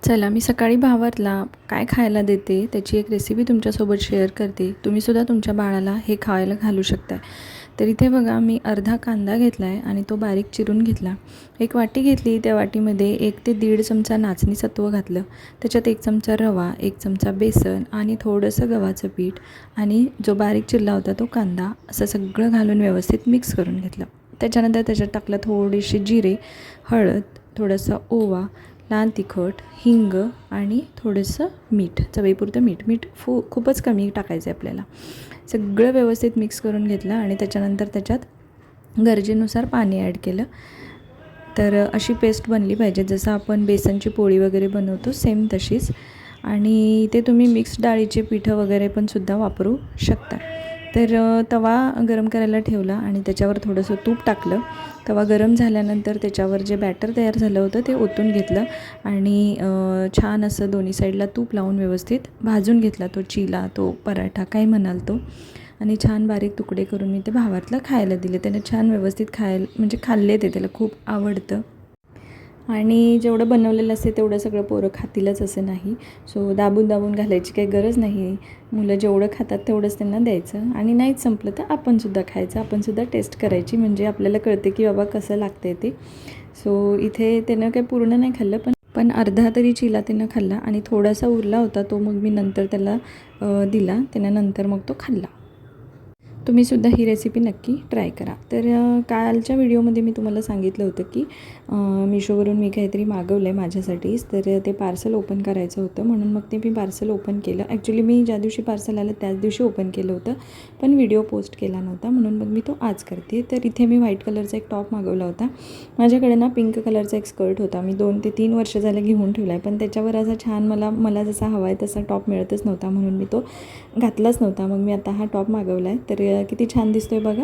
चला, मी सकाळी भावातला काय खायला देते त्याची एक रेसिपी तुमच्यासोबत शेअर करते. तुम्हीसुद्धा तुमच्या बाळाला हे खायला घालू शकता. तर इथे बघा, मी अर्धा कांदा घेतला आहे आणि तो बारीक चिरून घेतला. एक वाटी घेतली, त्या वाटीमध्ये 1 ते 1.5 चमचा नाचणी सत्व घातलं. त्याच्यात 1 चमचा रवा, 1 चमचा बेसन आणि थोडंसं गव्हाचं पीठ आणि जो बारीक चिरला होता तो कांदा, असं सगळं घालून व्यवस्थित मिक्स करून घेतलं. त्याच्यानंतर त्याच्यात टाकलं थोडेसे जिरे, हळद, थोडासा ओवा, लाल तिखट, हिंग आणि थोडंसं मीठ, चवीपुरतं मीठ खूपच कमी टाकायचं आहे आपल्याला. सगळं व्यवस्थित मिक्स करून घेतलं आणि त्याच्यानंतर त्याच्यात गरजेनुसार पाणी ॲड केलं. तर अशी पेस्ट बनली पाहिजे, जसं आपण बेसनची पोळी वगैरे बनवतो सेम तशीच. आणि ते तुम्ही मिक्स डाळीचे पिठं वगैरे पण सुद्धा वापरू शकता. तर तवा गरम करायला ठेवला आणि त्याच्यावर थोडंसं तूप टाकलं. तवा गरम झाल्यानंतर त्याच्यावर जे बॅटर तयार झालं होतं ते ओतून घेतलं आणि छान असं दोन्ही साईडला तूप लावून व्यवस्थित भाजून घेतला तो चिला, तो पराठा काय म्हणाल तो. आणि छान बारीक तुकडे करून मी ते भावातला खायला दिले. त्याने छान व्यवस्थित म्हणजे खाल्ले ते, त्याला खूप आवडतं. आणि जेवढं बनवलेलं असते तेवढं सगळं पोरं खातीलच असं नाही. सो दाबून दाबून घालायची काही गरज नाही. मुलं जेवढं खातात तेवढंच त्यांना द्यायचं आणि नाहीच संपलं तर आपणसुद्धा खायचं, आपणसुद्धा टेस्ट करायची, म्हणजे आपल्याला कळते की बाबा कसं लागतं आहे ते. सो इथे त्यानं काही पूर्ण नाही खाल्लं, पण अर्धा तरी चिला त्यानं खाल्ला आणि थोडासा उरला होता तो मग मी नंतर त्याला दिला. त्यानं नंतर मग तो खाल्ला. तुम्हीसुद्धा ही रेसिपी नक्की ट्राय करा. तर कालच्या व्हिडिओमध्ये मी तुम्हाला सांगितलं होतं की मिशोवरून मी काहीतरी मागवलं आहे माझ्यासाठीच. तर ते पार्सल ओपन करायचं होतं, म्हणून मग ते मी पार्सल ओपन केलं. ॲक्च्युली मी ज्या दिवशी पार्सल आलं त्याच दिवशी ओपन केलं होतं, पण व्हिडिओ पोस्ट केला नव्हता, म्हणून मग मी तो आज करते. तर इथे मी व्हाईट कलरचा एक टॉप मागवला होता. माझ्याकडे ना पिंक कलरचा एक स्कर्ट होता, मी 2 ते 3 वर्ष झालं घेऊन ठेवला आहे, पण त्याच्यावर असा छान मला जसा हवा आहे तसा टॉप मिळतच नव्हता, म्हणून मी तो घातलाच नव्हता. मग मी आता हा टॉप मागवला आहे. तर किती छान दिसतो आहे बघा.